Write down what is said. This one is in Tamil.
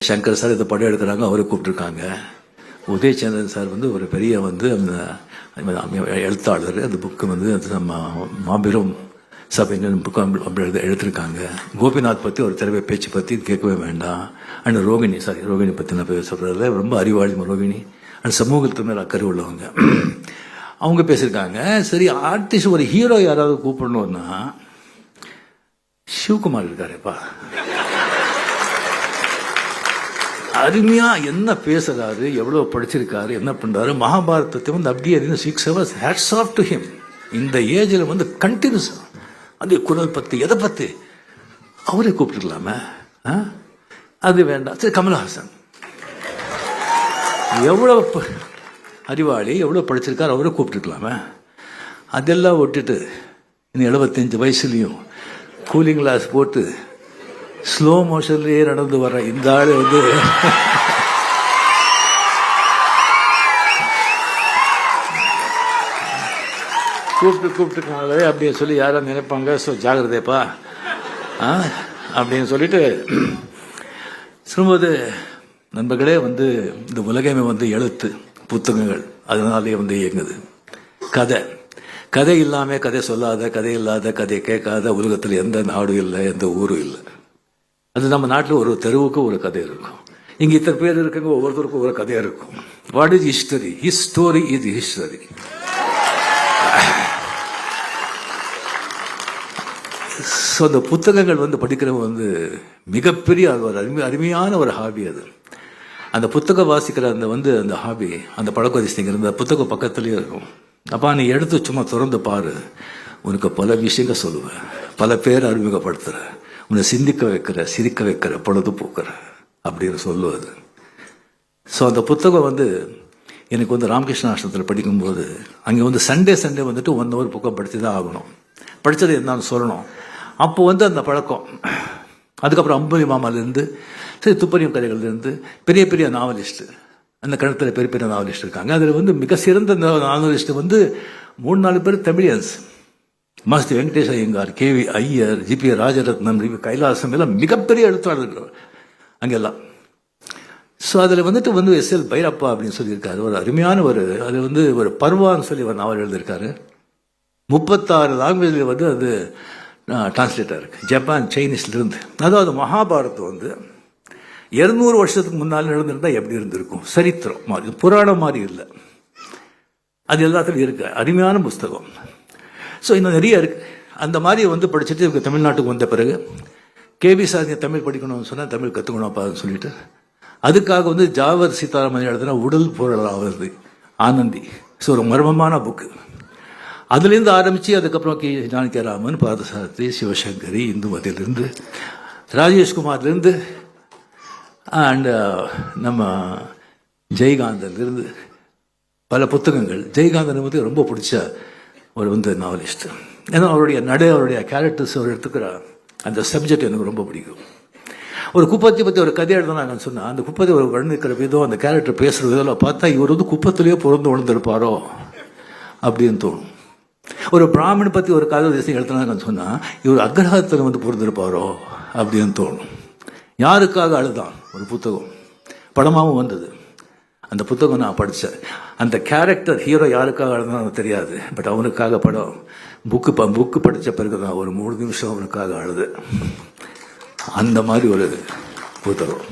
சங்கர் சார் இந்த படம் எடுக்கிறாங்க, அவரை கூப்பிட்டுருக்காங்க. உதயச்சந்திரன் சார் வந்து ஒரு பெரிய வந்து அந்த எழுத்தாளர். அந்த புக்கு வந்து நம்ம மாபெரும் சபைன்னு புக்கு அப்படி எழுதிருக்காங்க. கோபிநாத் பற்றி ஒரு திறமை பேச்சு பற்றி கேட்கவே வேண்டாம். அண்ட் ரோகிணி பற்றி நான் சொல்கிறதுல ரொம்ப அறிவாளி ரோகிணி. அண்ட் சமூகத்து மேலே அக்கறை உள்ளவங்க அவங்க பேசியிருக்காங்க. சரி, ஆர்டிஸ்ட் ஒரு ஹீரோ யாராவது கூப்பிடணும்னா சிவகுமார் இருக்காருப்பா. அருமையா என்ன பேசுறாரு, எவ்வளவு படிச்சிருக்காரு, என்ன பண்றாரு, மகாபாரதத்தை வந்து அப்படியே 6 hours hats off to him. இந்த ஏஜ்ல வந்து கண்டினியூஸ் அந்த குரல் பத்தி எதை பத்தி அவரே கூப்பிட்டுக்கலாமே. அது வேண்டாம். சரி, கமல்ஹாசன் எவ்வளவு அறிவாளி, எவ்வளவு படிச்சிருக்காரு, அவரை கூப்பிட்டுருக்கலாமே. அதெல்லாம் விட்டுட்டு இன்னும் 75 வயசுலையும் கூலிங் கிளாஸ் போட்டு ஸ்லோ மோஷன்லயே நடந்து வர இந்த ஆளு வந்து கூப்பிட்டுருக்காங்களே அப்படின்னு சொல்லி யாரும் நினைப்பாங்க. ஸோ ஜாகிரதைப்பா அப்படின்னு சொல்லிட்டு சொல்லும்போது, நண்பர்களே வந்து இந்த உலகமே வந்து எழுத்து புத்தகங்கள் அதனாலே வந்து இயங்குது. கதை இல்லாமல் கதை சொல்லாத, கதை இல்லாத, கதையை கேட்காத உலகத்தில் எந்த நாடும் இல்லை, எந்த ஊரும் இல்லை. அது நம்ம நாட்டில் ஒரு தெருவுக்கு ஒரு கதை இருக்கும். இங்கே இத்தனை பேர் இருக்குங்க, ஒவ்வொருத்தருக்கும் ஒரு கதையாக இருக்கும். What is history? His story is history. So அந்த புத்தகங்கள் வந்து படிக்கிறவங்க வந்து மிகப்பெரிய அருமையான ஒரு ஹாபி. அது அந்த புத்தகம் வாசிக்கிற அந்த வந்து அந்த ஹாபி, அந்த பழக்கவரிசைங்கிற அந்த புத்தகம் பக்கத்துலேயே இருக்கும். அப்போ நீ எடுத்து சும்மா திறந்து பாரு, உனக்கு பல விஷயங்கள் சொல்லுவேன், பல பேர் அறிமுகப்படுத்துற, உன்னை சிந்திக்க வைக்கிற, சிரிக்க வைக்கிற, பொழுது போக்குற அப்படின்னு சொல்லுவது. ஸோ அந்த புத்தகம் வந்து எனக்கு வந்து ராமகிருஷ்ண ஆசிரமத்தில் படிக்கும்போது அங்கே வந்து சண்டே வந்துட்டு 1 hour புக்கம் படித்து தான் ஆகணும். படித்தது என்னன்னு சொல்லணும். அப்போ வந்து அந்த பழக்கம். அதுக்கப்புறம் அம்புலி மாமாலேருந்து சரி துப்பறியும் கதைகள்லேருந்து பெரிய பெரிய நாவலிஸ்ட்டு, அந்த கணத்தில் பெரிய பெரிய நாவலிஸ்ட் இருக்காங்க. அதில் வந்து மிக சிறந்த நாவலிஸ்ட்டு வந்து 3-4 பேர் தமிழியன்ஸ். மாஸ்தி வெங்கடேஷ் ஐயங்கார், KV ஐயர், GP ராஜரத்னம், கைலாசம் எல்லாம் மிகப்பெரிய எழுத்தாளர்கள் அங்கெல்லாம். ஸோ அதில் வந்துட்டு வந்து SL பைரப்பா அப்படின்னு சொல்லியிருக்காரு. ஒரு அருமையான அது வந்து ஒரு பர்வான்னு சொல்லி ஒரு நாவல் எழுதியிருக்காரு. 36 லாங்குவேஜில் வந்து அது டிரான்ஸ்லேட்டாக இருக்குது, ஜப்பான் சைனீஸ்லேருந்து. அதாவது மகாபாரதம் வந்து 200 வருஷத்துக்கு முன்னால் நடந்திருந்தால் எப்படி இருந்திருக்கும், சரித்திரம் மாதிரி, புராணம் மாதிரி இல்லை. அது எல்லாத்துலையும் இருக்கு. அருமையான புஸ்தகம். ஸோ இன்னும் நிறைய இருக்குது. அந்த மாதிரி வந்து படிச்சுட்டு தமிழ்நாட்டுக்கு வந்த பிறகு KV சார் தமிழ் படிக்கணும்னு சொன்னால் தமிழ் கற்றுக்கணும்ப்பான்னு சொல்லிட்டு அதுக்காக வந்து ஜாவர் சீதாராமன் எழுதுனா உடல் பொருளாவது ஆனந்தி. ஸோ ஒரு மர்மமான புக்கு. அதுலேருந்து ஆரம்பித்து அதுக்கப்புறம் ஜானகிராமன், பாதசாரதி, சிவசங்கரி, இந்துமதியிலேருந்து ராஜேஷ்குமார்லேருந்து அண்ட் நம்ம ஜெயகாந்தன்லேருந்து பல புத்தகங்கள். ஜெயகாந்தன் வந்து ரொம்ப பிடிச்ச ஒரு வந்து நாவலிஸ்ட். ஏன்னா அவருடைய கேரக்டர்ஸ் அவர் எடுத்துக்கிற அந்த சப்ஜெக்ட் எனக்கு ரொம்ப பிடிக்கும். ஒரு குப்பத்தை பற்றி ஒரு கதை எழுதுனாங்கன்னு சொன்னால் அந்த குப்பத்தை ஒரு வர்ணிக்கிற விதம், அந்த கேரக்டர் பேசுகிற விதம் பார்த்தா இவர் வந்து குப்பத்திலேயே பிறந்து உணர்ந்திருப்பாரோ அப்படின்னு தோணும். ஒரு பிராமணனை பற்றி ஒரு கதை தேசம் எழுதுனாங்கன்னு சொன்னால் இவர் அக்ரஹத்தில் வந்து பிறந்திருப்பாரோ அப்படின்னு தோணும். யாருக்காக அழுதான் ஒரு புத்தகம் படமாகவும் வந்தது. அந்த புத்தகம் நான் படித்தேன். அந்த கேரக்டர் ஹீரோ யாருக்காக அழுதான்னு தெரியாது, பட் அவனுக்காக படம் புக்கு படித்த பிறகு தான் ஒரு 3 நிமிஷம் அவனுக்காக அழுது. அந்த மாதிரி ஒரு புத்தகம்.